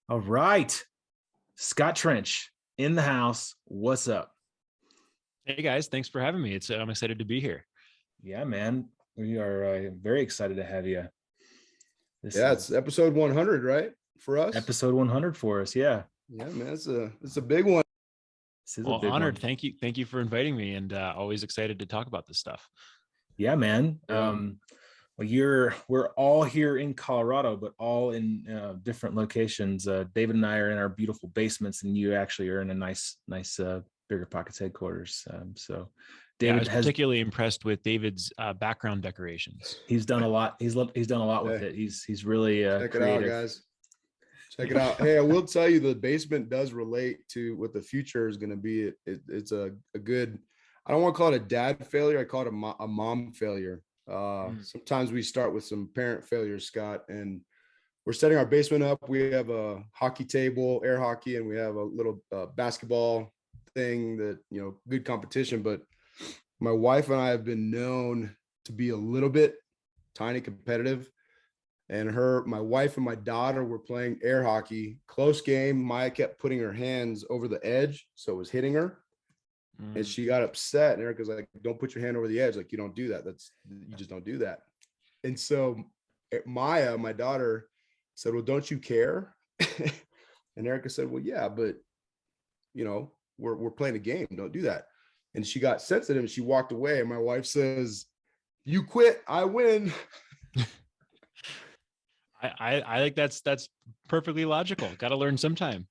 All right. Scott Trench in the house. What's up? Hey guys, thanks for having me. I'm excited to be here. Yeah, man. We are very excited to have you. This Yeah, is it's episode 100, right? For us. episode 100 for us. Yeah. Yeah, man, it's a big one. This is a Well, big honored. one. Thank you for inviting me, and always excited to talk about this stuff. Yeah, man. Yeah. We're all here in Colorado, but all in different locations. David and I are in our beautiful basements, and you actually are in a nice Bigger Pockets headquarters. So Yeah, I David was particularly impressed with David's background decorations. he's done a lot. He's done a lot with Hey, it. He's really check it out, creative. guys. Check it out. Hey, I will tell you the basement does relate to what the future is going to be. It's a good, I don't want to call it a dad failure. I call it a mom failure. Sometimes we start with some parent failures, Scott, and we're setting our basement up. We have a hockey table, air hockey, and we have a little basketball thing that, good competition. But my wife and I have been known to be a little bit tiny competitive. And my wife and my daughter were playing air hockey, close game. Maya kept putting her hands over the edge, so it was hitting her. And she got upset. And Erica's like, "Don't put your hand over the edge. Like, you don't do that. You just don't do that." And so Maya, my daughter, said, "Well, don't you care?" And Erica said, "Well, yeah, but we're playing a game. Don't do that." And she got sensitive and she walked away. And my wife says, "You quit, I win." I think that's perfectly logical. Got to learn sometime.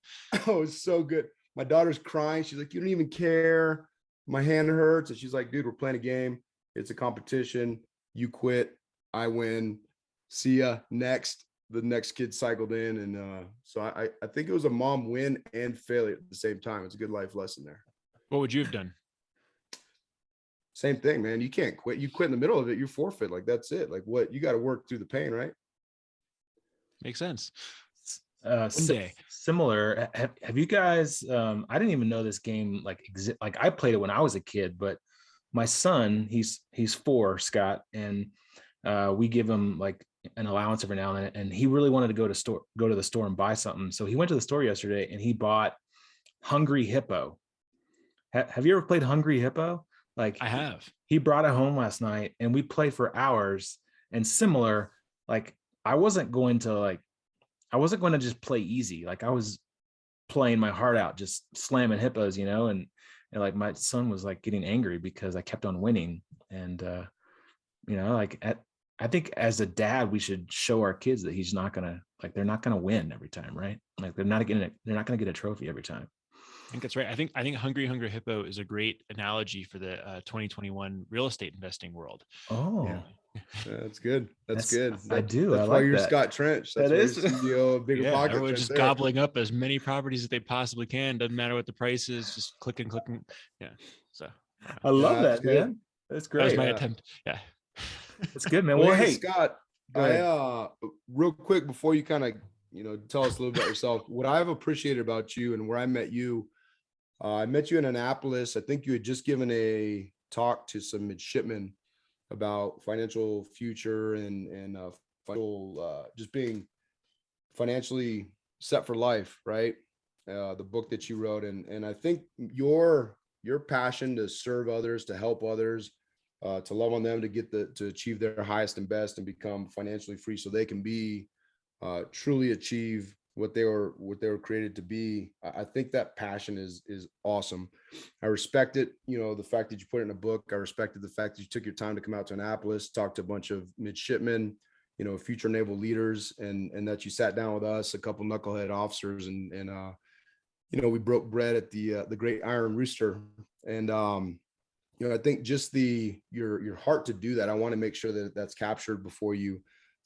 Oh, it's so good. My daughter's crying. She's like, "You don't even care. My hand hurts." And she's like, "Dude, we're playing a game. It's a competition. You quit, I win. See ya next." The next kid cycled in. And so I think it was a mom win and failure at the same time. It's a good life lesson there. What would you have done? Same thing, man. You can't quit. You quit in the middle of it, you forfeit. Like, that's it. Like, what? You got to work through the pain, right? Makes sense. One day. Similar. Have you guys? I didn't even know this game like exist. Like, I played it when I was a kid, but my son, he's 4, Scott, and we give him like an allowance every now and then, and he really wanted to go to the store and buy something. So he went to the store yesterday and he bought Hungry Hippo. Have you ever played Hungry Hippo? Like, I have. He brought it home last night and we played for hours. And similar, like I wasn't going to just play easy. Like, I was playing my heart out, just slamming hippos, and like my son was like getting angry because I kept on winning. And I think as a dad, we should show our kids that they're not gonna win every time, right? Like, they're not gonna get a trophy every time. I think that's right. I think Hungry Hippo is a great analogy for the 2021 real estate investing world. Oh, yeah. That's good. That's good. I do. That's why like you're that. Scott Trench. That's that why is you're CEO of Bigger Pockets. Everyone's right just there. gobbling up as many properties as they possibly can. Doesn't matter what the price is. Just clicking. Yeah. So I love that, good. man. That's great. That was my attempt. Yeah. That's good, man. Well, hey, Scott, I real quick before you kind of tell us a little bit about yourself. What I've appreciated about you and where I met you in Annapolis. I think you had just given a talk to some midshipmen about financial future and financial, just being financially set for life, right? The book that you wrote, and I think your passion to serve others, to help others, to love on them, to achieve their highest and best, and become financially free, so they can be truly achieve what they were created to be. I think that passion is awesome. I respect it. The fact that you put it in a book. I respected the fact that you took your time to come out to Annapolis, talk to a bunch of midshipmen, future naval leaders, and that you sat down with us, a couple knucklehead officers, and we broke bread at the Great Iron Rooster. And I think just your heart to do that. I want to make sure that that's captured before you.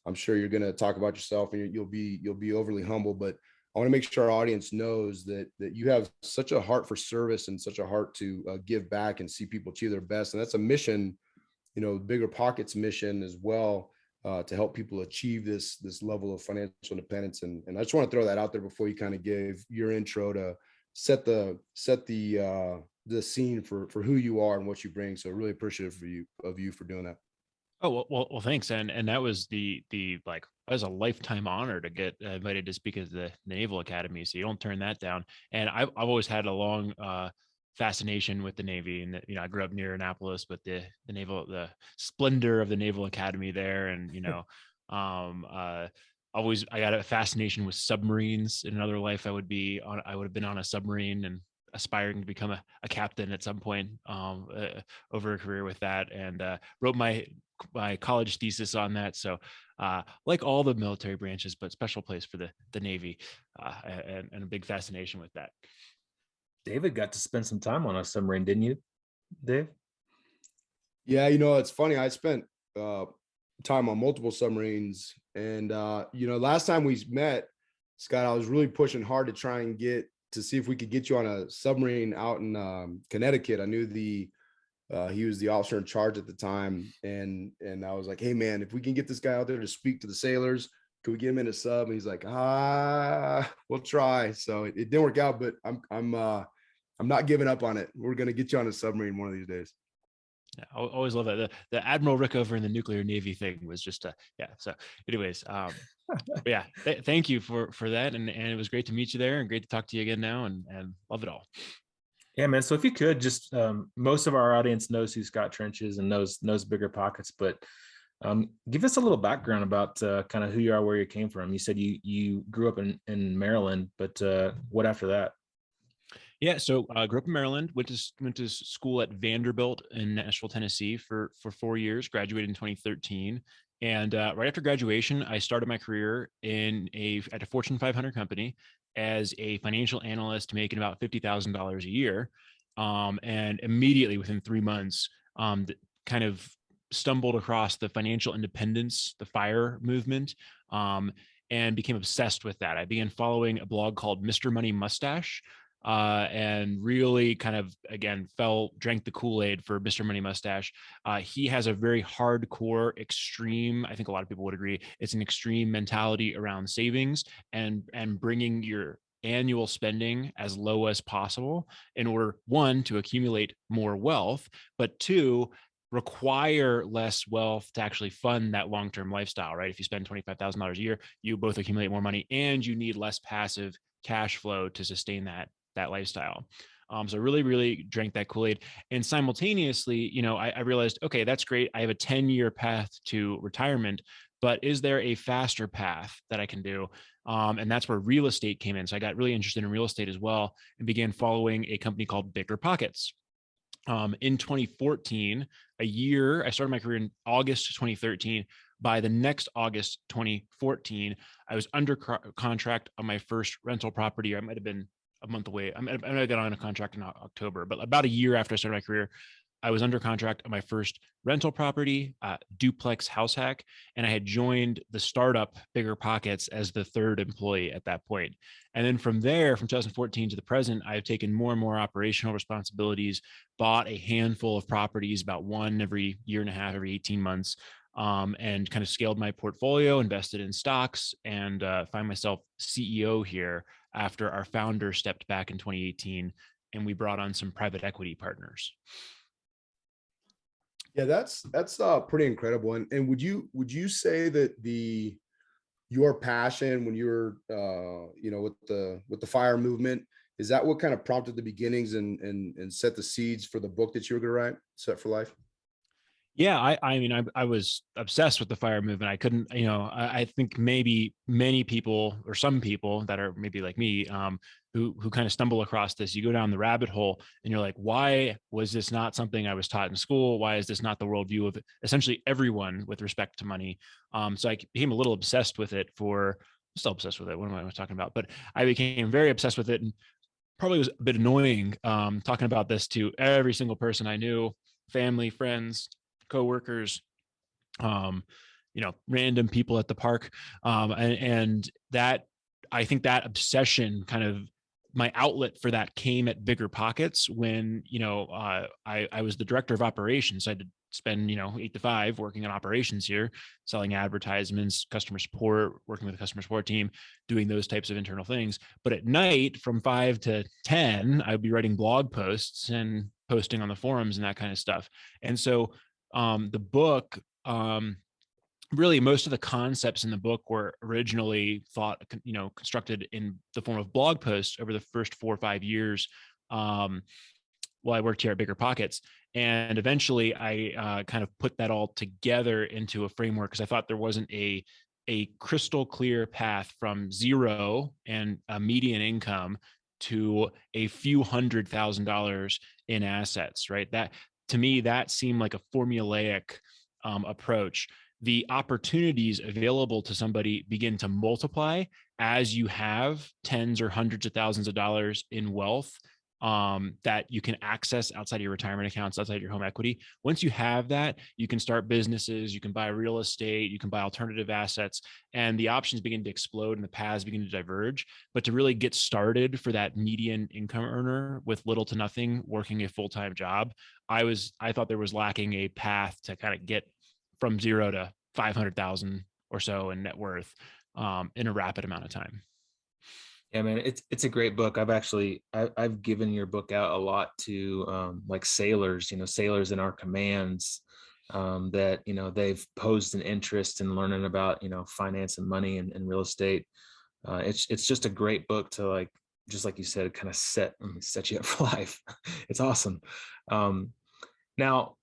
I'm sure you're going to talk about yourself, and you'll be overly humble, but I want to make sure our audience knows that you have such a heart for service and such a heart to give back and see people achieve their best. And that's a mission, Bigger Pockets mission as well, to help people achieve this level of financial independence. And I just want to throw that out there before you kind of give your intro to set the scene for who you are and what you bring. So really appreciative of you for doing that. Oh, well, thanks. And that was the like was a lifetime honor to get invited to speak at the Naval Academy. So you don't turn that down. And I've always had a long fascination with the Navy, and I grew up near Annapolis, but the splendor of the Naval Academy there, and always I got a fascination with submarines. In another life, I would have been on a submarine and aspiring to become a captain at some point over a career with that, and wrote my college thesis on that. So like all the military branches, but special place for the Navy, and a big fascination with that. David got to spend some time on a submarine, didn't you, Dave? Yeah, it's funny. I spent time on multiple submarines, and last time we met, Scott, I was really pushing hard to try and to see if we could get you on a submarine out in Connecticut. I knew he was the officer in charge at the time, and I was like, hey man, if we can get this guy out there to speak to the sailors, could we get him in a sub? And he's like, we'll try. So it didn't work out, but I'm not giving up on it. We're gonna get you on a submarine one of these days. Yeah, I always love that. The Admiral Rickover in the nuclear Navy thing was just yeah. So anyways, yeah, thank you for that. And it was great to meet you there, and great to talk to you again now, and love it all. Yeah, man. So if you could just, most of our audience knows who Scott Trench is and knows Bigger Pockets, but give us a little background about kind of who you are, where you came from. You said you grew up in Maryland, but what after that? Yeah, so I grew up in Maryland, went to school at Vanderbilt in Nashville, Tennessee for 4 years, graduated in 2013. And right after graduation, I started my career at a Fortune 500 company as a financial analyst, making about $50,000 a year. And immediately within 3 months, kind of stumbled across the financial independence, the FIRE movement, and became obsessed with that. I began following a blog called Mr. Money Mustache, and really kind of, again, drank the Kool-Aid for Mr. Money Mustache. He has a very hardcore, extreme, I think a lot of people would agree, it's an extreme mentality around savings and bringing your annual spending as low as possible in order, one, to accumulate more wealth, but two, require less wealth to actually fund that long-term lifestyle, right? If you spend $25,000 a year, you both accumulate more money and you need less passive cash flow to sustain that lifestyle. So really, really drank that Kool-Aid. And simultaneously, I realized, okay, that's great. I have a 10-year path to retirement, but is there a faster path that I can do? And that's where real estate came in. So I got really interested in real estate as well and began following a company called Bigger Pockets. In 2014, I started my career in August 2013. By the next August 2014, I was under contract on my first rental property. I might have been a month away. I might have got on a contract in October, but about a year after I started my career, I was under contract on my first rental property, duplex house hack, and I had joined the startup Bigger Pockets as the third employee at that point. And then from there, from 2014 to the present, I've taken more and more operational responsibilities, bought a handful of properties, about one every year and a half, every 18 months, and kind of scaled my portfolio, invested in stocks, and find myself CEO here after our founder stepped back in 2018 and we brought on some private equity partners. Yeah, that's pretty incredible. And would you say that your passion when you were with the FIRE movement, is that what kind of prompted the beginnings and set the seeds for the book that you were going to write, Set for Life? Yeah, I was obsessed with the FIRE movement. I couldn't, I think maybe many people or some people that are maybe like me, who kind of stumble across this, you go down the rabbit hole and you're like, why was this not something I was taught in school? Why is this not the worldview of essentially everyone with respect to money? So I became a little obsessed with it still obsessed with it. What am I talking about? But I became very obsessed with it and probably was a bit annoying, talking about this to every single person I knew, family, friends, coworkers, random people at the park. And that, I think that obsession kind of, my outlet for that came at Bigger Pockets when, I was the director of operations. So I had to spend, 8 to 5 working on operations here, selling advertisements, customer support, working with the customer support team, doing those types of internal things. But at night from 5 to 10, I'd be writing blog posts and posting on the forums and that kind of stuff. And so the book really most of the concepts in the book were originally constructed in the form of blog posts over the first 4 or 5 years while I worked here at Bigger Pockets. And eventually I kind of put that all together into a framework because I thought there wasn't a crystal clear path from zero and a median income to a few $100,000 in assets, right? That, to me, that seemed like a formulaic approach. The opportunities available to somebody begin to multiply as you have tens or hundreds of thousands of dollars in wealth that you can access outside of your retirement accounts, outside your home equity. Once you have that, you can start businesses, you can buy real estate, you can buy alternative assets, and the options begin to explode and the paths begin to diverge. But to really get started for that median income earner with little to nothing working a full-time job, I thought there was lacking a path to kind of get from zero to 500,000 or so in net worth in a rapid amount of time. Yeah, man, it's a great book. I've given your book out a lot to like sailors, sailors in our commands that, they've posed an interest in learning about, finance and money and real estate. It's just a great book to, like, just like you said, kind of set you up for life. It's awesome. Now,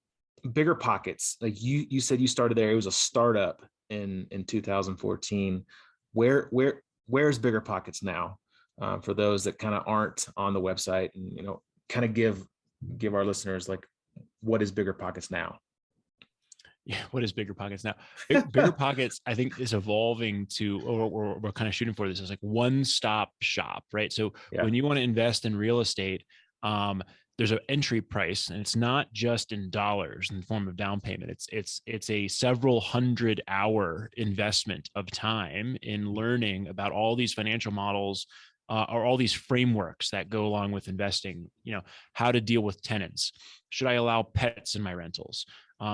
Bigger Pockets, like you said, you started there. It was a startup in 2014. Where's Bigger Pockets now? For those that kind of aren't on the website, and kind of give our listeners, like, what is Bigger Pockets now? Yeah, what is Bigger Pockets now? Bigger Pockets, I think, is evolving to, or we're kind of shooting for this as like one-stop shop, right? So when you want to invest in real estate, there's an entry price, and it's not just in dollars in the form of down payment. It's a several hundred-hour investment of time in learning about all these financial models or all these frameworks that go along with investing. How to deal with tenants. Should I allow pets in my rentals?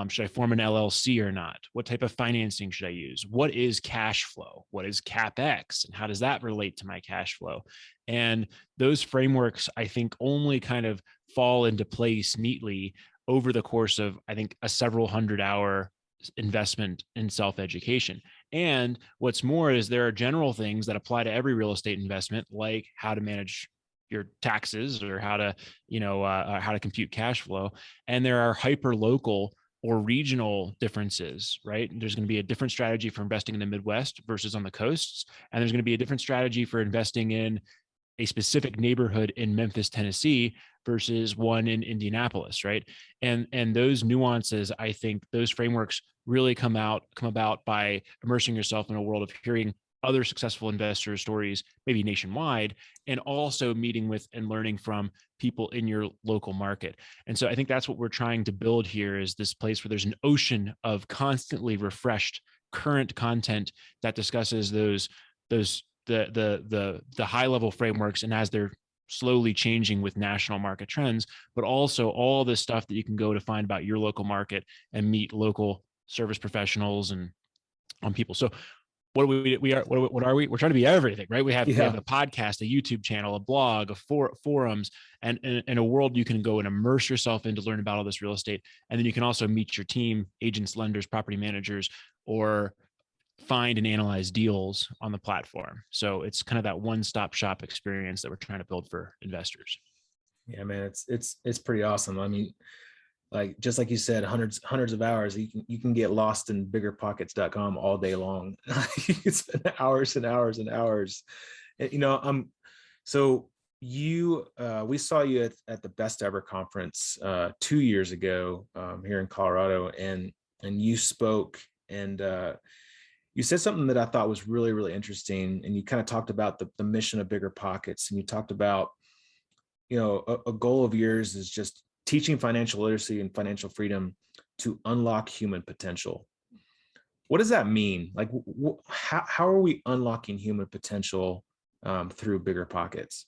Should I form an LLC or not? What type of financing should I use? What is cash flow? What is CapEx? And how does that relate to my cash flow? And those frameworks, I think, only kind of fall into place neatly over the course of, I think, a several 100-hour investment in self-education. And what's more is there are general things that apply to every real estate investment, like how to manage your taxes or how to compute cash flow. And there are hyper local or regional differences, right? There's going to be a different strategy for investing in the Midwest versus on the coasts. And there's going to be a different strategy for investing in a specific neighborhood in Memphis, Tennessee versus one in Indianapolis, right? And those nuances, I think those frameworks really come about by immersing yourself in a world of hearing other successful investor stories, maybe nationwide, and also meeting with and learning from people in your local market. And so I think that's what we're trying to build here, is this place where there's an ocean of constantly refreshed current content that discusses the high level frameworks, and as they're slowly changing with national market trends, but also all this stuff that you can go to find about your local market and meet local service professionals and people. So what are we? We're trying to be everything, right? We have a podcast, a YouTube channel, a blog, forums, and in a world you can go and immerse yourself in to learn about all this real estate. And then you can also meet your team, agents, lenders, property managers, or find and analyze deals on the platform. So it's kind of that one-stop shop experience that we're trying to build for investors. Yeah, man, it's pretty awesome. I mean, like, just like you said, hundreds of hours. You can get lost in biggerpockets.com all day long. You can spend hours and hours and hours. So we saw you at the Best Ever conference 2 years ago here in Colorado, and you spoke, and you said something that I thought was really, really interesting. And you kind of talked about the mission of Bigger Pockets, and you talked about, a goal of yours is just teaching financial literacy and financial freedom to unlock human potential. What does that mean? Like, how are we unlocking human potential through Bigger Pockets?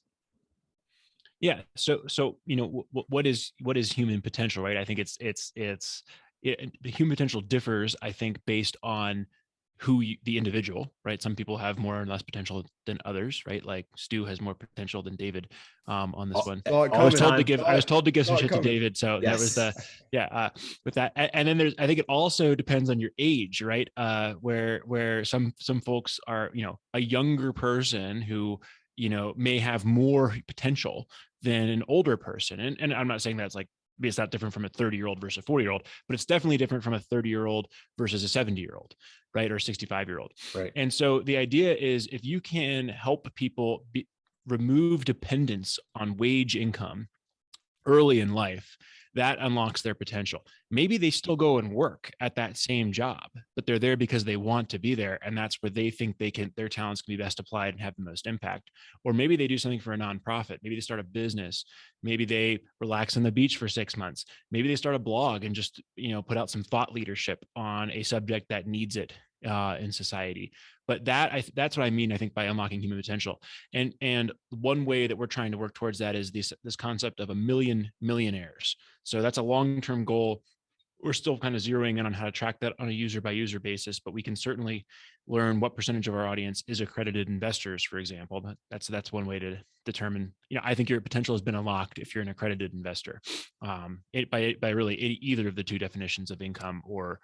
Yeah. So what is human potential, right? I think the human potential differs, I think, based on the individual, right? Some people have more and less potential than others, right? Like Stu has more potential than David on this one. I was told to give some shit to David. So that was with that. And then I think it also depends on your age, right? Where some folks are, a younger person who, may have more potential than an older person. And I'm not saying that's like, it's not different from a 30-year-old versus a 40-year-old, but it's definitely different from a 30-year-old versus a 70-year-old, right? Or 65-year-old. Right. And so the idea is, if you can help people remove dependence on wage income early in life, that unlocks their potential. Maybe they still go and work at that same job, but they're there because they want to be there. And that's where they think their talents can be best applied and have the most impact. Or maybe they do something for a nonprofit. Maybe they start a business. Maybe they relax on the beach for 6 months. Maybe they start a blog and just, put out some thought leadership on a subject that needs it in society. But that's what I mean, I think, by unlocking human potential. And one way that we're trying to work towards that is this concept of 1 million millionaires. So that's a long-term goal. We're still kind of zeroing in on how to track that on a user by user basis, but we can certainly learn what percentage of our audience is accredited investors, for example. That's one way to determine, I think your potential has been unlocked if you're an accredited investor, by really either of the two definitions of income or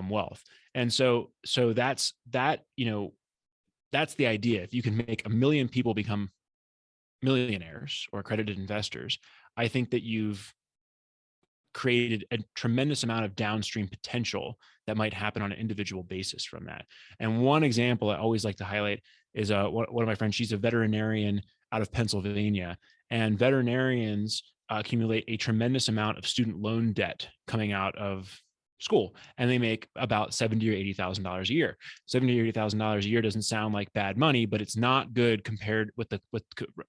wealth. And so that's the idea. If you can make 1 million people become millionaires or accredited investors, I think that you've created a tremendous amount of downstream potential that might happen on an individual basis from that. And one example I always like to highlight is one of my friends. She's a veterinarian out of Pennsylvania, and veterinarians accumulate a tremendous amount of student loan debt coming out of school, and they make about $70,000 or $80,000 a year. $70,000 or $80,000 a year doesn't sound like bad money, but it's not good compared with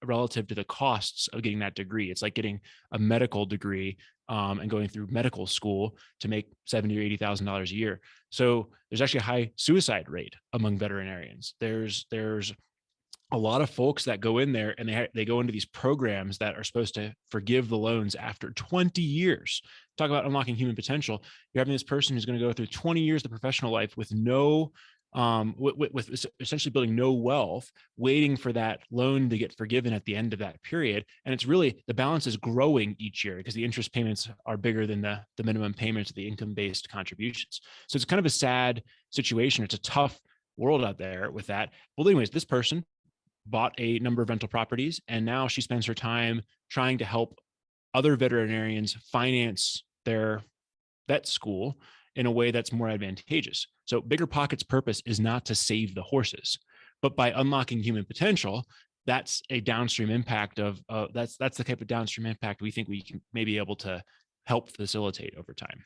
relative to the costs of getting that degree. It's like getting a medical degree and going through medical school to make $70,000 or $80,000 a year. So there's actually a high suicide rate among veterinarians. There's a lot of folks that go in there and they go into these programs that are supposed to forgive the loans after 20 years. Talk about unlocking human potential. You're having this person who's going to go through 20 years of professional life with with essentially building no wealth, waiting for that loan to get forgiven at the end of that period. And it's really, the balance is growing each year because the interest payments are bigger than the minimum payments of the income-based contributions. So it's kind of a sad situation. It's a tough world out there with that. Well, anyways, this person bought a number of rental properties, and now she spends her time trying to help other veterinarians finance their vet school in a way that's more advantageous. So Bigger Pockets' purpose is not to save the horses, but by unlocking human potential, that's a downstream impact of that's the type of downstream impact we think we can maybe able to help facilitate over time.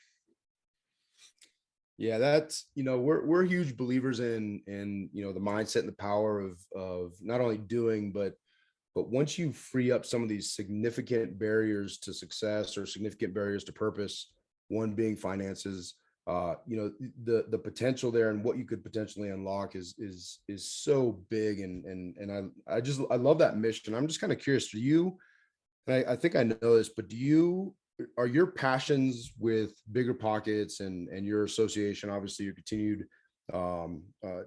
Yeah, that's, we're huge believers in the mindset and the power of not only doing, but once you free up some of these significant barriers to success or significant barriers to purpose, one being finances, the potential there and what you could potentially unlock is so big. And I love that mission. I'm just kind of curious, for you, and I think I know this, but are your passions with Bigger Pockets and your association, obviously you continued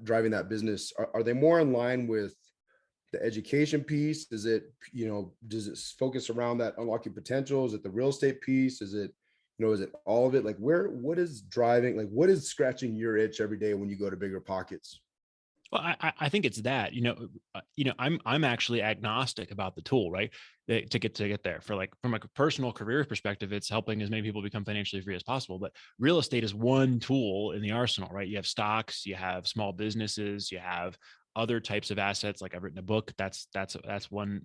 driving that business, are they more in line with the education piece? Is it, does it focus around that unlocking potential? Is it the real estate piece? Is it, is it all of it? Like what is driving, like what is scratching your itch every day when you go to Bigger Pockets? Well, I think it's that, I'm actually agnostic about the tool, right? To get there. From a personal career perspective, it's helping as many people become financially free as possible. But real estate is one tool in the arsenal, right? You have stocks, you have small businesses, you have other types of assets. Like I've written a book. That's one,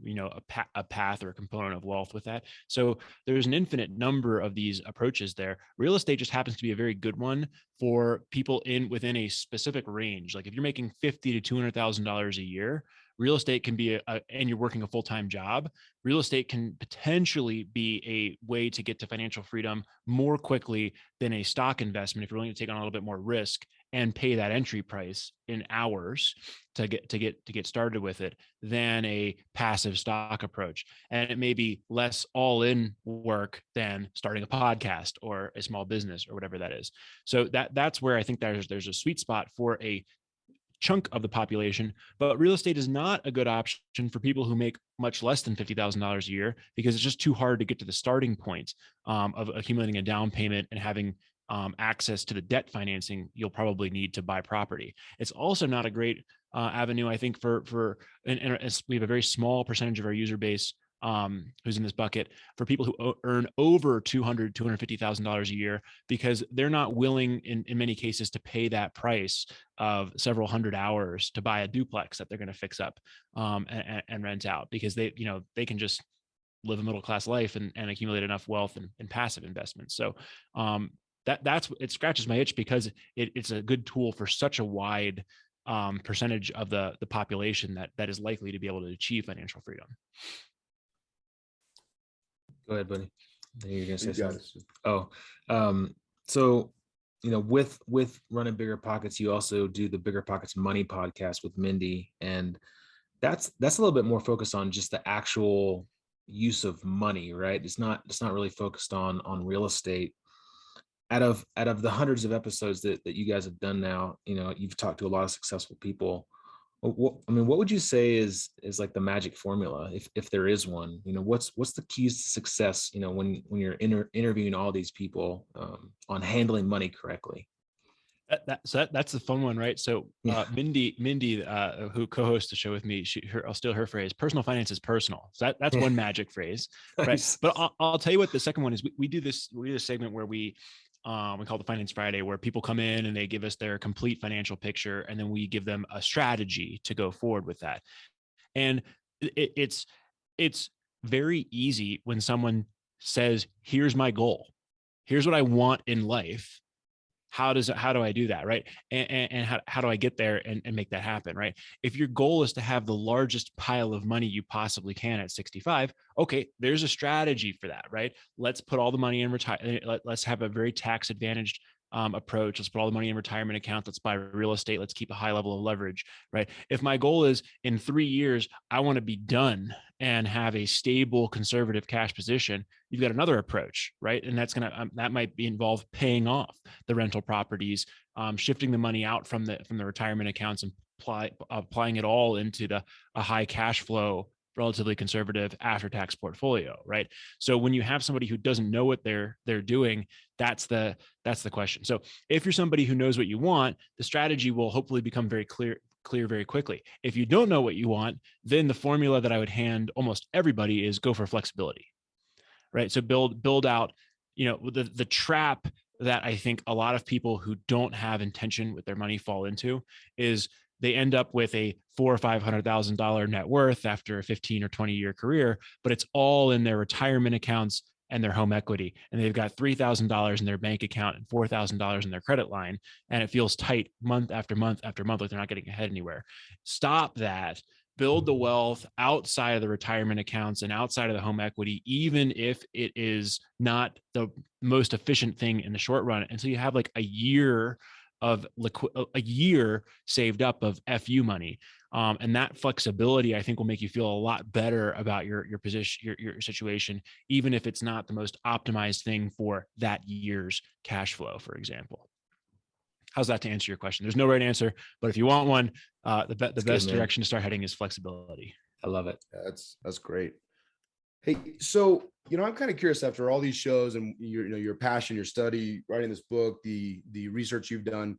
a path or a component of wealth with that. So there's an infinite number of these approaches there. Real estate just happens to be a very good one for people within a specific range. Like if you're making $50,000 to $200,000 a year, real estate can be and you're working a full-time job, real estate can potentially be a way to get to financial freedom more quickly than a stock investment if you're willing to take on a little bit more risk and pay that entry price in hours to get started with it than a passive stock approach. And it may be less all in work than starting a podcast or a small business or whatever that is. So that's where I think there's a sweet spot for a chunk of the population, but real estate is not a good option for people who make much less than $50,000 a year, because it's just too hard to get to the starting point of accumulating a down payment and having access to the debt financing you'll probably need to buy property. It's also not a great avenue, I think, and we have a very small percentage of our user base who's in this bucket, for people who earn over $250,000 a year, because they're not willing in many cases to pay that price of several hundred hours to buy a duplex that they're going to fix up and rent out, because they can just live a middle-class life and accumulate enough wealth and passive investments. So that's it scratches my itch, because it's a good tool for such a wide percentage of the population that is likely to be able to achieve financial freedom. Go ahead, buddy. You're gonna say something. Oh, so with Running Bigger Pockets, you also do the Bigger Pockets Money podcast with Mindy, and that's a little bit more focused on just the actual use of money, right? It's not really focused on real estate. Out of the hundreds of episodes that you guys have done now, you've talked to a lot of successful people. What would you say is like the magic formula, if there is one? What's the keys to success? When you're interviewing all these people on handling money correctly. That's the fun one, right? So Mindy, who co-hosts the show with me, I'll steal her phrase: personal finance is personal. So that's one magic phrase, right? Nice. But I'll tell you what the second one is. We do this segment where we call it the Finance Friday, where people come in and they give us their complete financial picture, and then we give them a strategy to go forward with that. And it's very easy when someone says, "Here's my goal. Here's what I want in life. How do I do that?" Right. And how do I get there and make that happen? Right. If your goal is to have the largest pile of money you possibly can at 65, okay, there's a strategy for that. Right. Let's put all the money in retire. Let's have a very tax advantaged approach. Let's put all the money in retirement accounts. Let's buy real estate. Let's keep a high level of leverage. Right. If my goal is in 3 years, I want to be done and have a stable conservative cash position, you've got another approach, right? And that's that might involve paying off the rental properties, shifting the money out from the retirement accounts and applying it all into a high cash flow, relatively conservative after-tax portfolio, right? So when you have somebody who doesn't know what they're doing, that's the question. So if you're somebody who knows what you want, the strategy will hopefully become very clear very quickly. If you don't know what you want, then the formula that I would hand almost everybody is go for flexibility, right? So build out, the trap that I think a lot of people who don't have intention with their money fall into is they end up with a $400,000 or $500,000 net worth after a 15 or 20 year career, but it's all in their retirement accounts and their home equity. And they've got $3,000 in their bank account and $4,000 in their credit line. And it feels tight month after month after month, like they're not getting ahead anywhere. Stop that. Build the wealth outside of the retirement accounts and outside of the home equity, even if it is not the most efficient thing in the short run, until you have like a year saved up of FU money. And that flexibility, I think, will make you feel a lot better about your position, your situation, even if it's not the most optimized thing for that year's cash flow, for example. How's that to answer your question? There's no right answer, but if you want one, the best direction to start heading is flexibility. I love it. That's great. Hey, so, I'm kind of curious, after all these shows and your passion, your study, writing this book, the research you've done,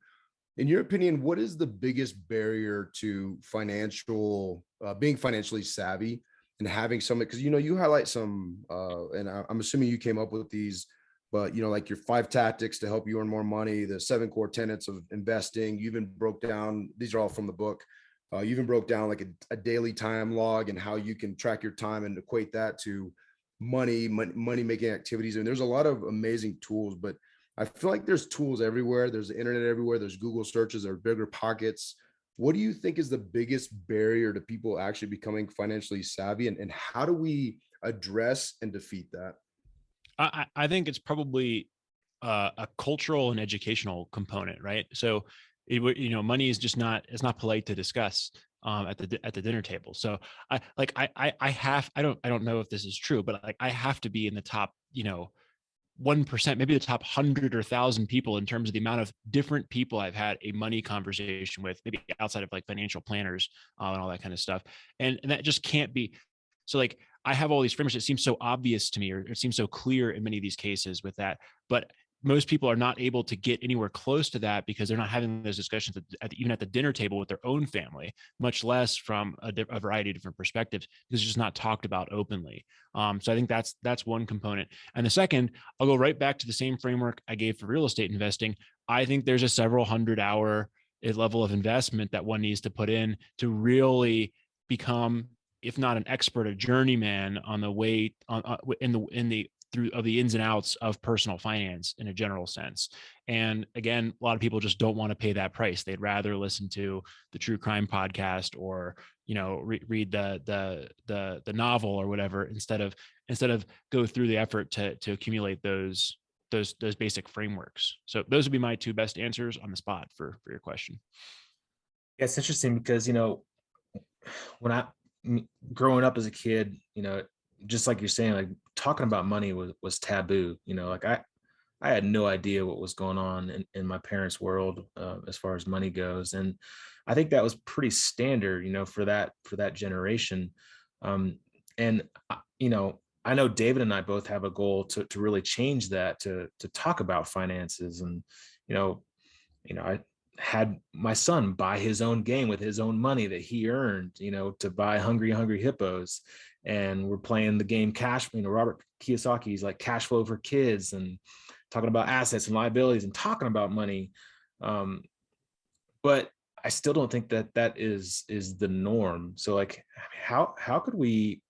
in your opinion, what is the biggest barrier to being financially savvy and having some, because, you highlight some, and I'm assuming you came up with these, but, like your 5 tactics to help you earn more money, the 7 core tenets of investing. You even broke down, these are all from the book. You even broke down like a daily time log and how you can track your time and equate that to money making activities. And there's a lot of amazing tools, but I feel like there's tools everywhere. There's the internet everywhere. There's Google searches or Bigger Pockets. What do you think is the biggest barrier to people actually becoming financially savvy, and how do we address and defeat that? I think it's probably a cultural and educational component, right? So money is just not, it's not polite to discuss at the dinner table. So I don't know if this is true, but like I have to be in the top, 1%, maybe the top 100 or 1,000 people in terms of the amount of different people I've had a money conversation with, maybe outside of like financial planners and all that kind of stuff. And that just can't be. So like I have all these frameworks. It seems so obvious to me, or it seems so clear in many of these cases with that, but most people are not able to get anywhere close to that because they're not having those discussions even at the dinner table with their own family, much less from a variety of different perspectives, because it's just not talked about openly. So I think that's one component. And the second, I'll go right back to the same framework I gave for real estate investing. I think there's a several 100-hour level of investment that one needs to put in to really become, if not an expert, a journeyman on the way in the through of the ins and outs of personal finance in a general sense. And again, a lot of people just don't want to pay that price. They'd rather listen to the true crime podcast or, read the novel or whatever, instead of go through the effort to accumulate those basic frameworks. So those would be my two best answers on the spot for your question. Yeah, it's interesting because, when growing up as a kid, just like you're saying, like talking about money was taboo. Like I had no idea what was going on in my parents' world as far as money goes, and I think that was pretty standard, for that generation. And I know David and I both have a goal to really change that, to talk about finances, and I had my son buy his own game with his own money that he earned, to buy Hungry Hippos. And we're playing the game Cash, Robert Kiyosaki's like Cash Flow for Kids, and talking about assets and liabilities and talking about money. But I still don't think that is the norm. So like, how can we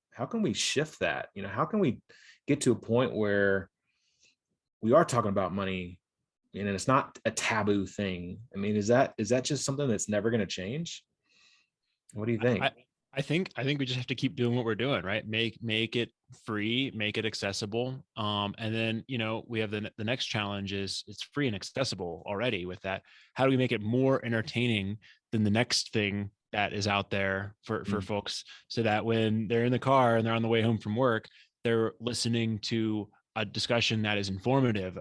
shift that? How can we get to a point where we are talking about money and it's not a taboo thing? I mean, is that just something that's never going to change? What do you think? I think we just have to keep doing what we're doing, right? Make it free, make it accessible. And then, we have the next challenge is it's free and accessible already. With that, how do we make it more entertaining than the next thing that is out there for folks, so that when they're in the car and they're on the way home from work, they're listening to a discussion that is informative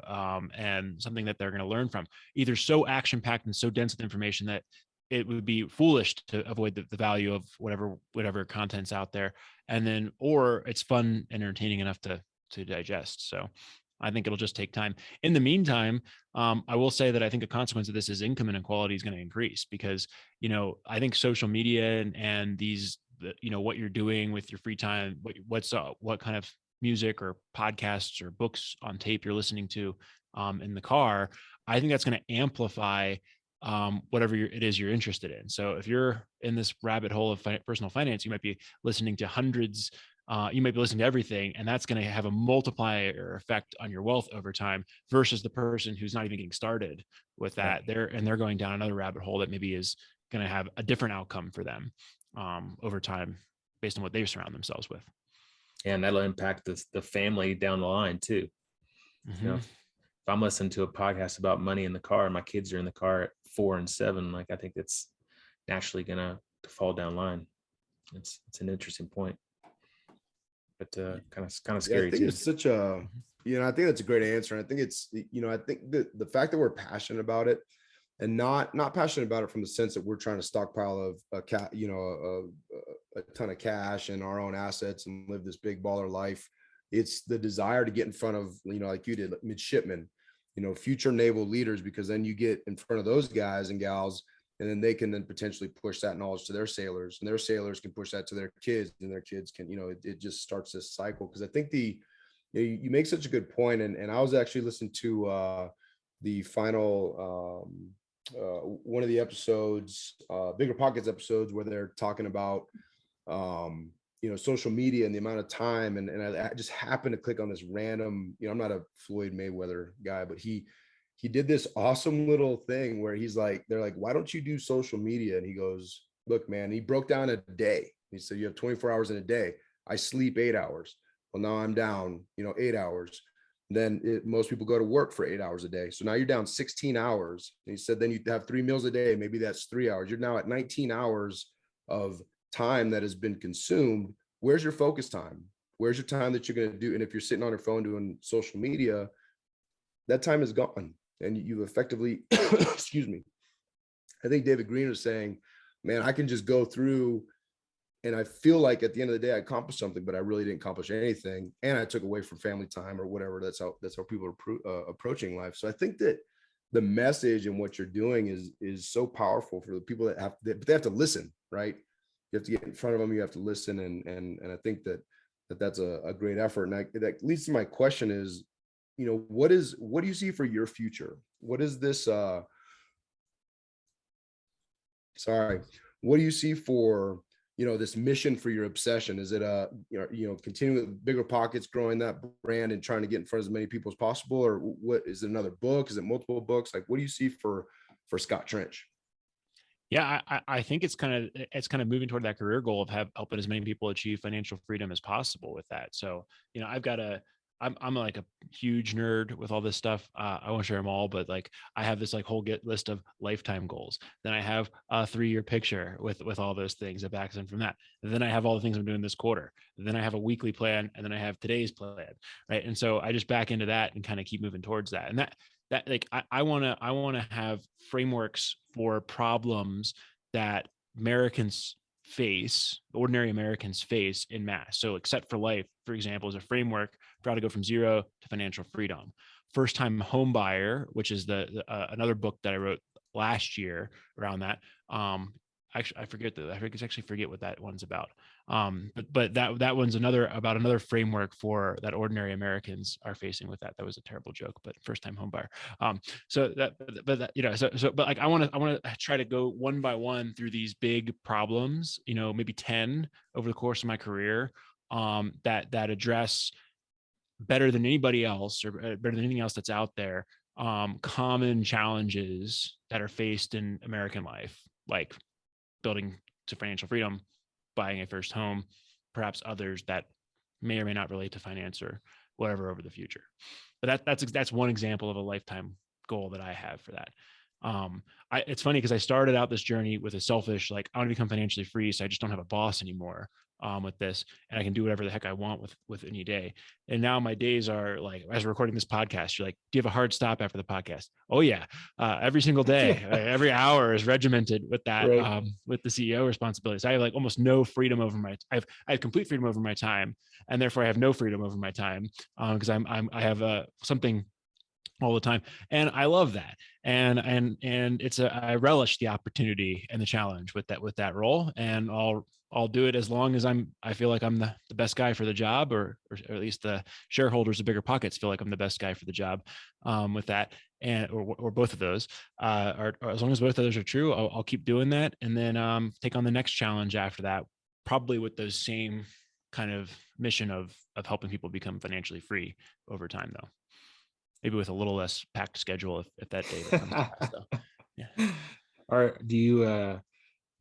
and something that they're going to learn from, either so action-packed and so dense with information that it would be foolish to avoid the value of whatever content's out there. And then, or it's fun and entertaining enough to digest. So I think it'll just take time. In the meantime, I will say that I think a consequence of this is income inequality is going to increase, because, I think social media and these, what you're doing with your free time, what kind of music or podcasts or books on tape you're listening to in the car, I think that's going to amplify whatever it is you're interested in. So if you're in this rabbit hole of personal finance, you might be listening to hundreds, you might be listening to everything, and that's going to have a multiplier effect on your wealth over time, versus the person who's not even getting started with that. They're going down another rabbit hole that maybe is going to have a different outcome for them over time, based on what they surround themselves with. And that'll impact the family down the line too. Mm-hmm. If I'm listening to a podcast about money in the car and my kids are in the car at 4 and 7, like I think it's naturally gonna fall down line. It's an interesting point, but kind of scary. I think it's such a, I think that's a great answer. And I think it's, I think the fact that we're passionate about it, and not passionate about it from the sense that we're trying to stockpile a ton of cash and our own assets and live this big baller life. It's the desire to get in front of, like you did, midshipmen, future naval leaders, because then you get in front of those guys and gals, and then they can then potentially push that knowledge to their sailors, and their sailors can push that to their kids, and their kids can, it just starts this cycle. Because I think you make such a good point. And I was actually listening to the final one of the episodes, Bigger Pockets episodes, where they're talking about social media and the amount of time. And I just happened to click on this random, I'm not a Floyd Mayweather guy, but he did this awesome little thing where they're like, why don't you do social media? And he goes, look, man, he broke down a day. He said, you have 24 hours in a day. I sleep 8 hours. Well, now I'm down, 8 hours. Then most people go to work for 8 hours a day. So now you're down 16 hours. And he said, then you have 3 meals a day. Maybe that's 3 hours. You're now at 19 hours of time that has been consumed. Where's your focus time? Where's your time that you're going to do? And if you're sitting on your phone doing social media, that time is gone. And you've effectively, excuse me. I think David Green was saying, man, I can just go through and I feel like at the end of the day, I accomplished something, but I really didn't accomplish anything. And I took away from family time or whatever. That's how people are approaching life. So I think that the message and what you're doing is so powerful for the people but they have to listen, right? You have to get in front of them. You have to listen. And I think that's a great effort. And that leads to my question is, what do you see for your future? What is this, what do you see for, this mission for your obsession? Is it continuing with bigger pockets, growing that brand and trying to get in front of as many people as possible? Or what is it, another book? Is it multiple books? Like, what do you see for Scott Trench? Yeah, I think it's kind of moving toward that career goal of helping as many people achieve financial freedom as possible with that. So, I'm like a huge nerd with all this stuff. I won't share them all, but like I have this like whole list of lifetime goals. Then I have a 3-year picture with all those things that backs in from that. And then I have all the things I'm doing this quarter. And then I have a weekly plan, and then I have today's plan, right? And so I just back into that and kind of keep moving towards that. And that like I want to have frameworks for problems that ordinary Americans face in mass. So Except for Life, for example, is a framework for how to go from zero to financial freedom. First Time Home Buyer, which is another book that I wrote last year around that. Actually, I forget what that one's about. But that one's another framework for that ordinary Americans are facing with that. That was a terrible joke, but First Time Home Buyer. But like I want to try to go one by one through these big problems, maybe 10 over the course of my career, that address better than anybody else or better than anything else that's out there, common challenges that are faced in American life, like building to financial freedom, buying a first home, perhaps others that may or may not relate to finance or whatever over the future. But that's one example of a lifetime goal that I have for that. It's funny because I started out this journey with a selfish, like, I want to become financially free, so I just don't have a boss anymore with this, and I can do whatever the heck I want with any day. And now my days are like, as we're recording this podcast, you're like, do you have a hard stop after the podcast? Oh yeah. Every single day, every hour is regimented with that, right. With the CEO responsibilities. I have like almost no freedom over I have complete freedom over my time, and therefore I have no freedom over my time because I have something all the time. And I love that. And I relish the opportunity and the challenge with that role. And I'll do it as long as I feel like I'm the best guy for the job, or at least the shareholders of Bigger Pockets feel like I'm the best guy for the job with that. And, or both of those, or as long as both of those are true, I'll keep doing that. And then take on the next challenge after that, probably with those same kind of mission of helping people become financially free over time, though. Maybe with a little less packed schedule if that day comes to pass, though. Yeah. All right. Do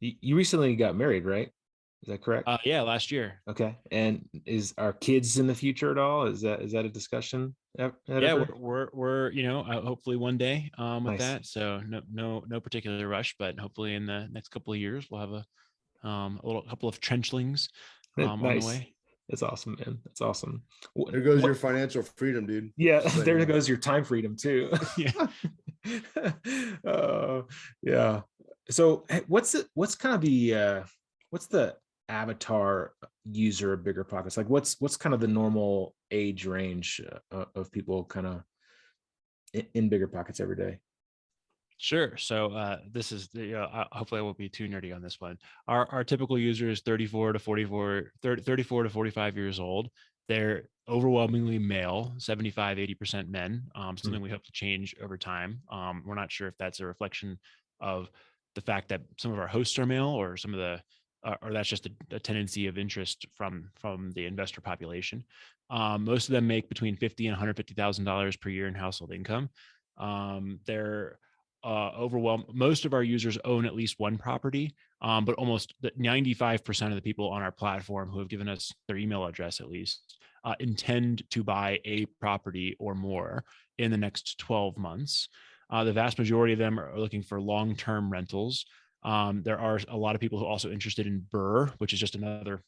you recently got married, right? Is that correct? Yeah, last year. Okay. And are kids in the future at all? Is that a discussion? Yeah, we're hopefully one day with nice. That. So no particular rush, but hopefully in the next couple of years we'll have a couple of trenchlings nice. On the way. That's awesome, man. That's awesome. There goes your financial freedom, dude. Yeah, there goes your time freedom too. Yeah. Yeah. So what's kind of what's the avatar user of Bigger Pockets? Like what's kind of the normal age range of people kind of in Bigger Pockets every day? Sure. So this is hopefully I won't be too nerdy on this one. Our typical user is 34 to 45 years old. They're overwhelmingly male, 75, 80% men, something we hope to change over time. We're not sure if that's a reflection of the fact that some of our hosts are male, or some of the, or that's just a tendency of interest from the investor population. Most of them make between $50,000 and $150,000 per year in household income. They're overwhelmed. Most of our users own at least one property, but almost 95% of the people on our platform who have given us their email address at least intend to buy a property or more in the next 12 months. The vast majority of them are looking for long-term rentals. There are a lot of people who are also interested in BRRRR, which is just another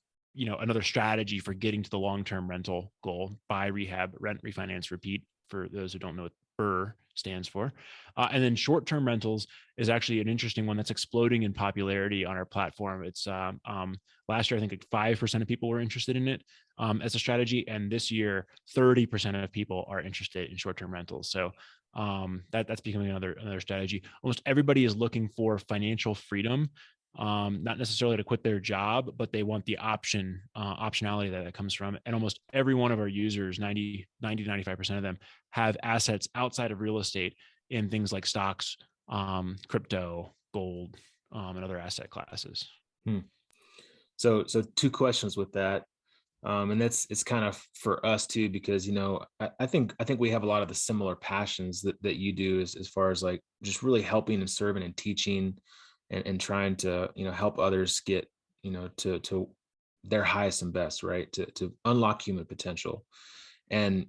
strategy for getting to the long-term rental goal: buy, rehab, rent, refinance, repeat, for those who don't know what BRRRR stands for. And then short-term rentals is actually an interesting one that's exploding in popularity on our platform. It's last year, I think like 5% of people were interested in it as a strategy. And this year, 30% of people are interested in short-term rentals. So that's becoming another strategy. Almost everybody is looking for financial freedom, not necessarily to quit their job, but they want the optionality that comes from it. And almost every one of our users, 90 to 95% of them, have assets outside of real estate in things like stocks, crypto, gold, and other asset classes. So two questions with that. And it's kind of for us too, because, I think we have a lot of the similar passions that you do as far as like just really helping and serving and teaching and trying to, help others get, to their highest and best, right. To unlock human potential. And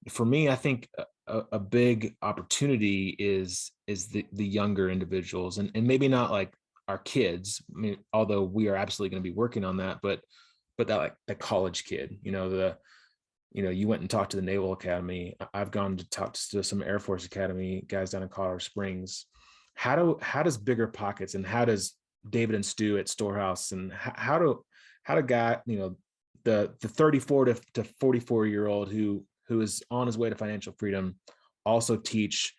for me, I think a big opportunity is the younger individuals, and maybe not like our kids. I mean, although we are absolutely going to be working on that, but that, like, the college kid, you went and talked to the Naval Academy. I've gone to talk to some Air Force Academy guys down in Colorado Springs. How does Bigger Pockets, and how does David and Stu at Storehouse, and how do guy, the 34 to 44-year-old who is on his way to financial freedom, also teach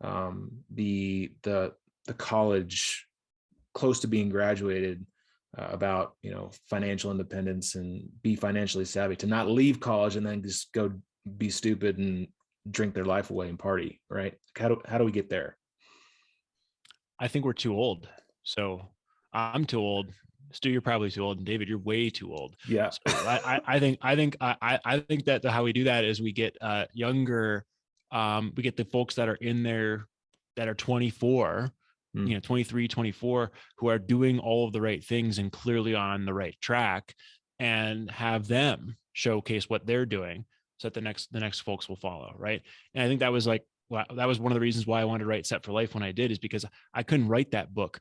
the college close to being graduated about financial independence and be financially savvy, to not leave college and then just go be stupid and drink their life away and party, right? How do we get there? I think we're too old. So I'm too old. Stu, you're probably too old, and David, you're way too old. Yeah. So I think that how we do that is we get younger. We get the folks that are in there that are 24, 23, 24, who are doing all of the right things and clearly on the right track, and have them showcase what they're doing so that the next folks will follow. Right. And I think that was that was one of the reasons why I wanted to write Set for Life when I did, is because I couldn't write that book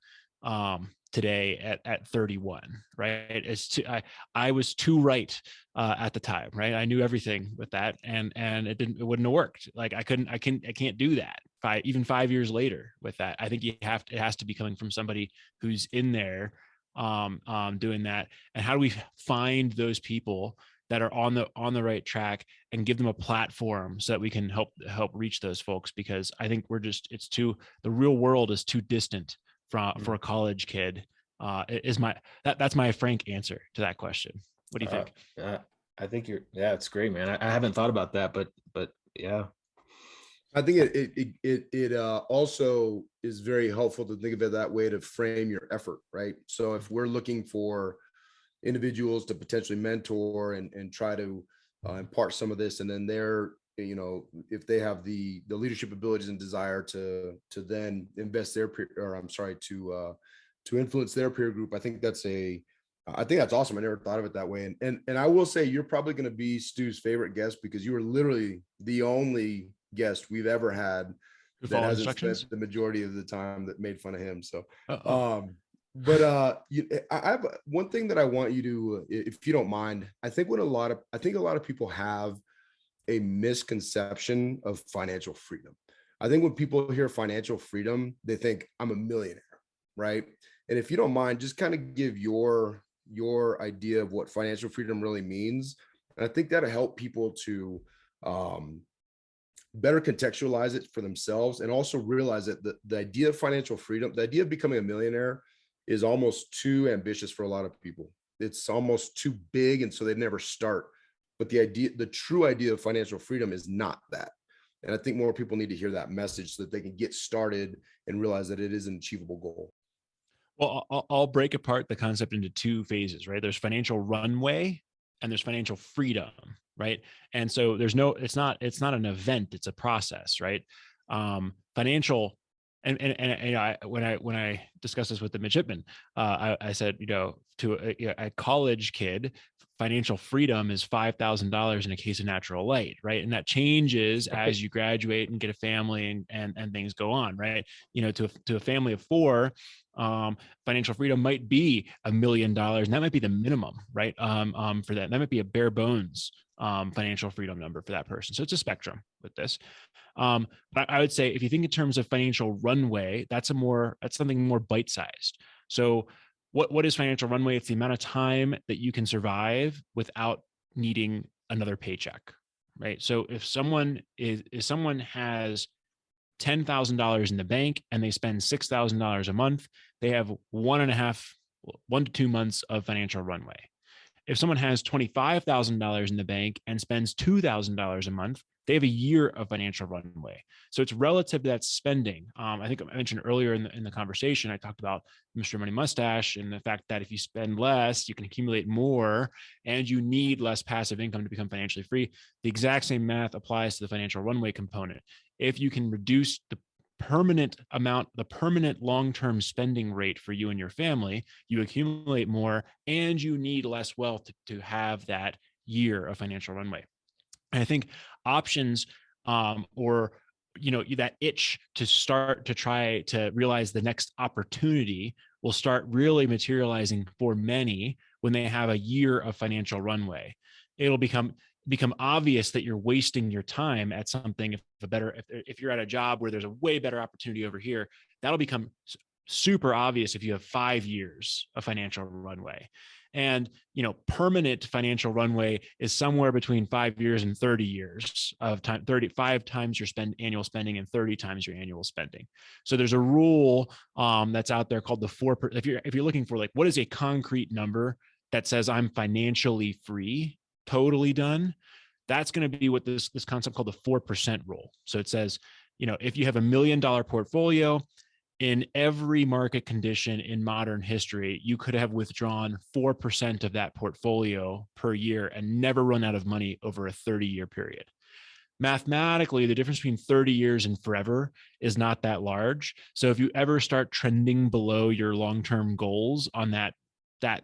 today at 31, right? I was too right at the time, right? I knew everything with that, and it wouldn't have worked. Like I can't do that even 5 years later with that. I think it has to be coming from somebody who's in there doing that. And how do we find those people that are on the right track and give them a platform so that we can help reach those folks? Because I think the real world is too distant for a college kid. That's my frank answer to that question. What do you think? I think it's great, man. I haven't thought about that, but yeah. I think it also is very helpful to think of it that way, to frame your effort, right? So if we're looking for individuals to potentially mentor and try to impart some of this, and then they're, if they have the leadership abilities and desire to then invest to influence their peer group, I think that's awesome. I never thought of it that way. And I will say, you're probably going to be Stu's favorite guest, because you were literally the only guest we've ever had that hasn't spent the majority of the time that made fun of him. So, but I have one thing that I want you to, if you don't mind. I think a lot of people have a misconception of financial freedom. I think when people hear financial freedom, they think I'm a millionaire, right? And if you don't mind, just kind of give your idea of what financial freedom really means. And I think that'll help people to better contextualize it for themselves, and also realize that the idea of financial freedom, the idea of becoming a millionaire, is almost too ambitious for a lot of people. It's almost too big, and so they never start. But the true idea of financial freedom is not that. And I think more people need to hear that message so that they can get started and realize that it is an achievable goal. Well, I'll break apart the concept into two phases, right? There's financial runway and there's financial freedom, right? And so it's not an event, it's a process, right? Financial And when I discussed this with the midshipman, I said, to a college kid, financial freedom is $5,000 in a case of natural light, right? And that changes as you graduate and get a family and things go on, right? To a family of four, financial freedom might be $1 million, and that might be the minimum, right? For that might be a bare bones financial freedom number for that person. So it's a spectrum with this. But I would say if you think in terms of financial runway, that's something more bite-sized. So what is financial runway? It's the amount of time that you can survive without needing another paycheck, right? So if someone has $10,000 in the bank and they spend $6,000 a month, they have 1 to 2 months of financial runway. If someone has $25,000 in the bank and spends $2,000 a month, they have a year of financial runway. So it's relative to that spending. I think I mentioned earlier in the conversation, I talked about Mr. Money Mustache and the fact that if you spend less, you can accumulate more and you need less passive income to become financially free. The exact same math applies to the financial runway component. If you can reduce the permanent long-term spending rate for you and your family, you accumulate more and you need less wealth to have that year of financial runway. And I think options or that itch to start to try to realize the next opportunity will start really materializing for many when they have a year of financial runway. It'll become obvious that you're wasting your time at something. If you're at a job where there's a way better opportunity over here, that'll become super obvious if you have 5 years of financial runway. And permanent financial runway is somewhere between 5 years and 30 years of time, 35 times your annual spending and 30 times your annual spending. So there's a rule that's out there called the 4. If you're looking for what is a concrete number that says I'm financially free, totally done, that's going to be what this concept called the 4% rule. So it says, if you have $1 million portfolio, in every market condition in modern history, you could have withdrawn 4% of that portfolio per year and never run out of money over a 30-year period. Mathematically, the difference between 30 years and forever is not that large. So if you ever start trending below your long-term goals on that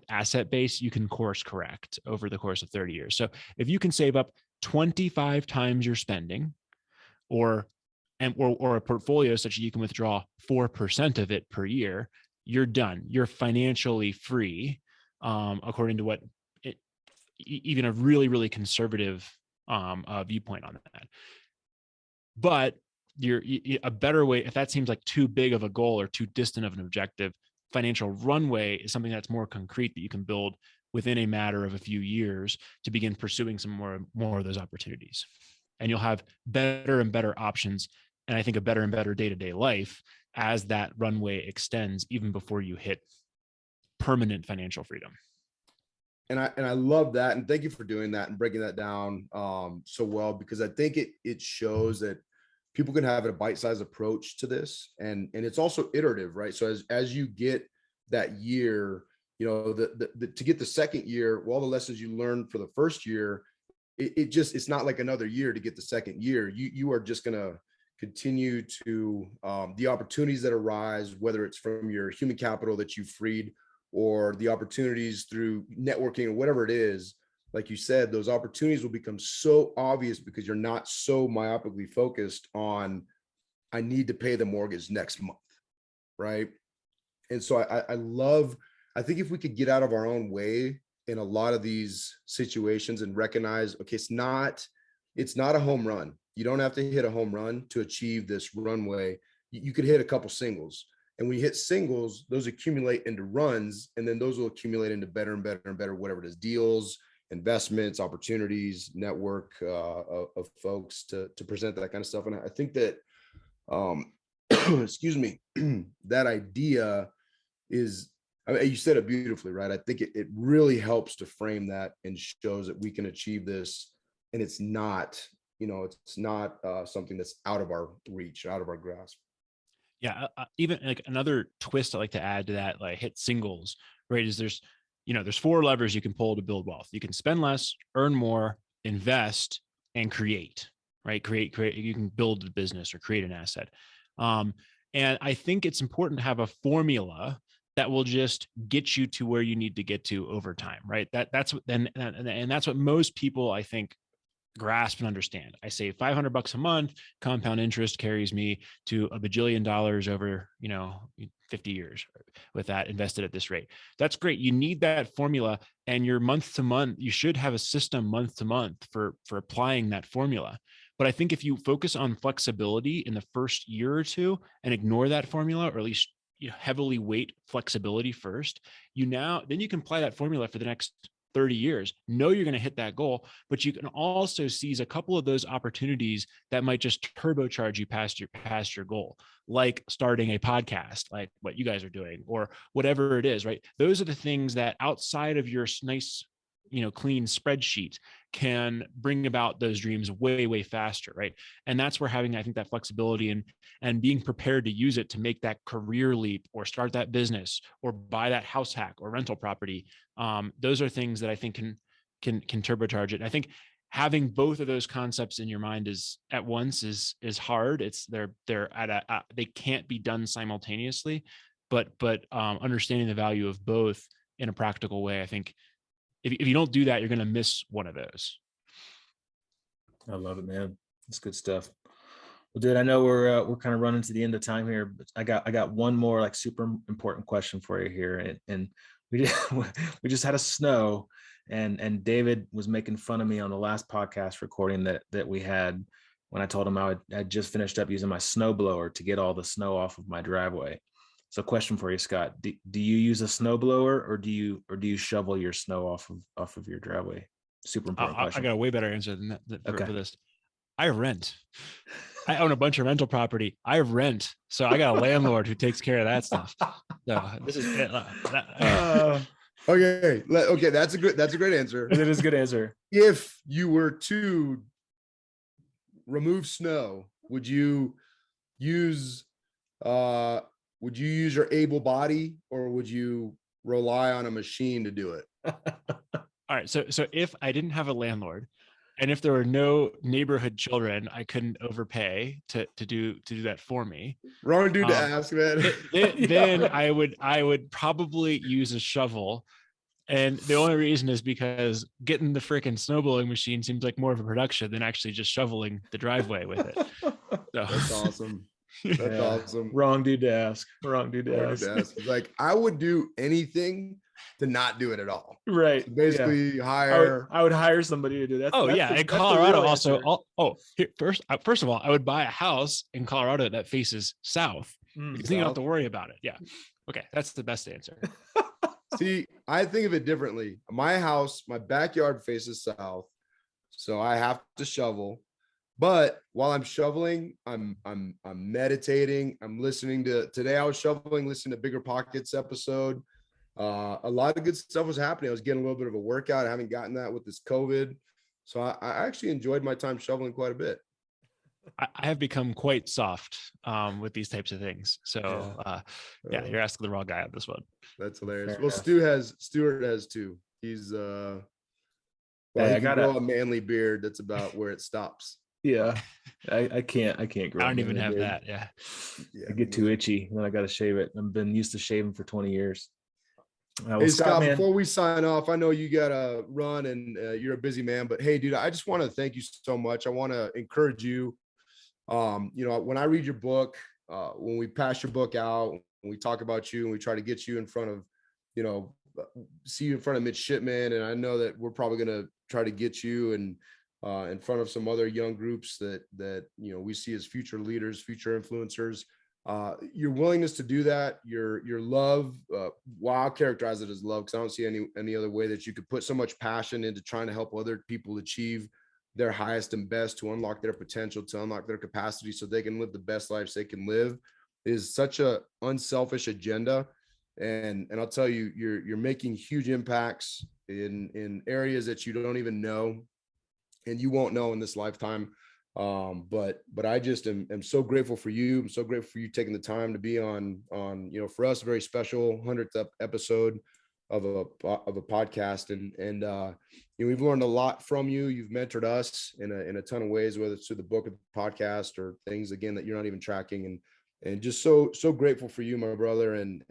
asset base, you can course correct over the course of 30 years. So if you can save up 25 times your spending or a portfolio such that you can withdraw 4% of it per year, you're done. You're financially free, according to even a really, really conservative viewpoint on that. But a better way, if that seems like too big of a goal or too distant of an objective, financial runway is something that's more concrete that you can build within a matter of a few years to begin pursuing some more of those opportunities. And you'll have better and better options, and I think a better and better day-to-day life as that runway extends, even before you hit permanent financial freedom. And I love that, and thank you for doing that and breaking that down so well, because I think it shows that people can have a bite-sized approach to this, and it's also iterative, right? So as you get that year, to get the second year, all the lessons you learned for the first year, it's not like another year to get the second year. You are just going to continue to the opportunities that arise, whether it's from your human capital that you freed or the opportunities through networking or whatever it is. Like you said, those opportunities will become so obvious because you're not so myopically focused on, I need to pay the mortgage next month, right? And so I think if we could get out of our own way in a lot of these situations and recognize, okay, it's not a home run. You don't have to hit a home run to achieve this runway. You could hit a couple singles. And when you hit singles, those accumulate into runs, and then those will accumulate into better and better and better, whatever it is, deals, investments, opportunities, network of folks to present that kind of stuff. And I think that, excuse me, that idea is, I mean, you said it beautifully, right? I think it really helps to frame that and shows that we can achieve this, and it's not, something that's out of our reach, out of our grasp. Yeah. Even like another twist I like to add to that, like hit singles, right? Is there's 4 levers you can pull to build wealth. You can spend less, earn more, invest, and create, right? Create, you can build a business or create an asset. And I think it's important to have a formula that will just get you to where you need to get to over time, right? That's what then, and that's what most people, I think, grasp and understand. I save $500 a month, compound interest carries me to $1 bajillion over, 50 years with that invested at this rate. That's great. You need that formula, and your month to month, you should have a system month to month for applying that formula. But I think if you focus on flexibility in the first year or two and ignore that formula, or at least heavily weight flexibility first, then you can apply that formula for the next 30 years. Know you're going to hit that goal, but you can also seize a couple of those opportunities that might just turbocharge you past your goal, like starting a podcast, like what you guys are doing, or whatever it is, right? Those are the things that outside of your nice, clean spreadsheet can bring about those dreams way, way faster, right? And that's where having, I think, that flexibility and being prepared to use it to make that career leap, or start that business, or buy that house hack or rental property. Those are things that I think can turbocharge it. I think having both of those concepts in your mind at once is hard. They can't be done simultaneously, but understanding the value of both in a practical way, I think, if you don't do that, you're going to miss one of those. I love it, man. That's good stuff. Well, dude, I know we're kind of running to the end of time here, but I got one more like super important question for you here. And we just had a snow, and David was making fun of me on the last podcast recording that we had, when I told him I just finished up using my snow blower to get all the snow off of my driveway. So question for you, Scott, do you use a snow blower, or do you shovel your snow off of your driveway? Super important question. I got a way better answer than that for this. I rent. I own a bunch of rental property. I rent. So I got a landlord who takes care of that stuff. So this is it. Okay. That's a great answer. It is a good answer. If you were to remove snow, would you use your able body, or would you rely on a machine to do it? All right. So if I didn't have a landlord, and if there were no neighborhood children, I couldn't overpay to do that for me. Wrong dude to ask, man. Then I would probably use a shovel. And the only reason is because getting the freaking snowblowing machine seems like more of a production than actually just shoveling the driveway with it. So. That's awesome. That's awesome. Wrong dude to ask. Like, I would do anything to not do it at all. Right. So basically, hire. I would hire somebody to do that. In Colorado also. First of all, I would buy a house in Colorado that faces south, because then you don't have to worry about it. Yeah. Okay, that's the best answer. See, I think of it differently. My house, my backyard faces south, so I have to shovel. But while I'm shoveling, I'm meditating. I'm listening to, today I was shoveling, listening to Bigger Pockets episode. A lot of good stuff was happening. I was getting a little bit of a workout. I haven't gotten that with this COVID. So I actually enjoyed my time shoveling quite a bit. I have become quite soft with these types of things. So you're asking the wrong guy on this one. That's hilarious. Well, Stuart has too. He's I got a manly beard. That's about where it stops. Yeah, I can't grow. I don't even have beard. That. Yeah, I get too itchy when I got to shave it. I've been used to shaving for 20 years. Hey, Scott, before we sign off, I know you got to run and you're a busy man, but hey, dude, I just want to thank you so much. I want to encourage you. When I read your book, when we pass your book out, when we talk about you and we try to get you in front of, see you in front of midshipmen. And I know that we're probably going to try to get you and in front of some other young groups that we see as future leaders, future influencers. Your willingness to do that, your love, I'll characterize it as love, because I don't see any other way that you could put so much passion into trying to help other people achieve their highest and best, to unlock their potential, to unlock their capacity so they can live the best lives they can live, is such a unselfish agenda. And I'll tell you, you're making huge impacts in areas that you don't even know, and you won't know in this lifetime. But I just am so grateful for you. I'm so grateful for you taking the time to be on for us, a very special 100th episode of a podcast. And we've learned a lot from you. You've mentored us in a ton of ways, whether it's through the book or the podcast or things, again, that you're not even tracking. And and just so grateful for you, my brother. And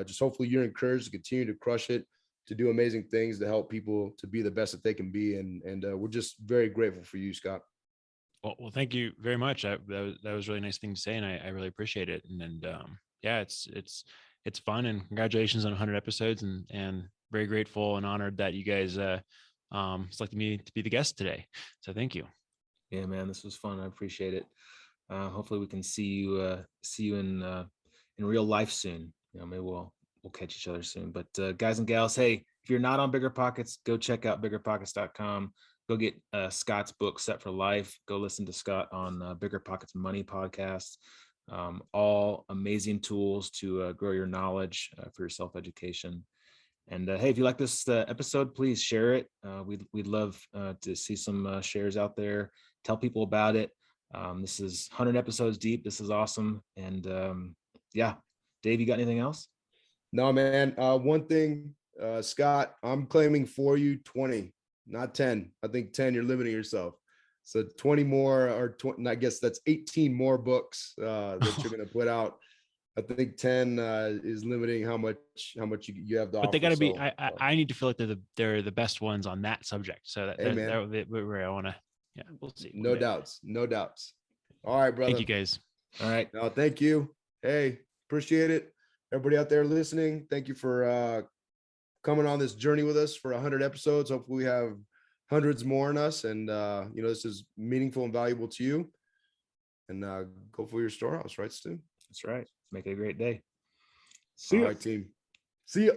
just hopefully you're encouraged to continue to crush it, to do amazing things, to help people to be the best that they can be. And we're just very grateful for you, Scott. Well, thank you very much. That was a really nice thing to say, and I really appreciate it. And yeah, it's fun, and congratulations on 100 episodes, and very grateful and honored that you guys selected me to be the guest today. So thank you. Yeah, man, this was fun. I appreciate it. Hopefully we can see you in real life soon. Maybe we'll catch each other soon. But guys and gals, hey, if you're not on Bigger Pockets, go check out biggerpockets.com. Go get Scott's book, Set for Life. Go listen to Scott on Bigger Pockets Money podcast. All amazing tools to grow your knowledge for your self-education. And hey, if you like this episode, please share it. We'd love to see some shares out there. Tell people about it. This is 100 episodes deep. This is awesome. And yeah, Dave, you got anything else? No, man. One thing, Scott, I'm claiming for you 20, not 10. I think 10, you're limiting yourself. So 20 more, or 20, I guess that's 18 more books that you're going to put out. I think 10 is limiting how much you have to offer. But they got to be. I need to feel like they're the best ones on that subject. So that would be where I want to. Yeah, we'll see. No doubts. All right, brother. Thank you, guys. All right. No, thank you. Hey, appreciate it. Everybody out there listening, thank you for coming on this journey with us for 100 episodes. Hopefully we have hundreds more in us, and this is meaningful and valuable to you. And go for your Storehouse, right, Stu? That's right. Make it a great day. See ya. All right, team. See ya.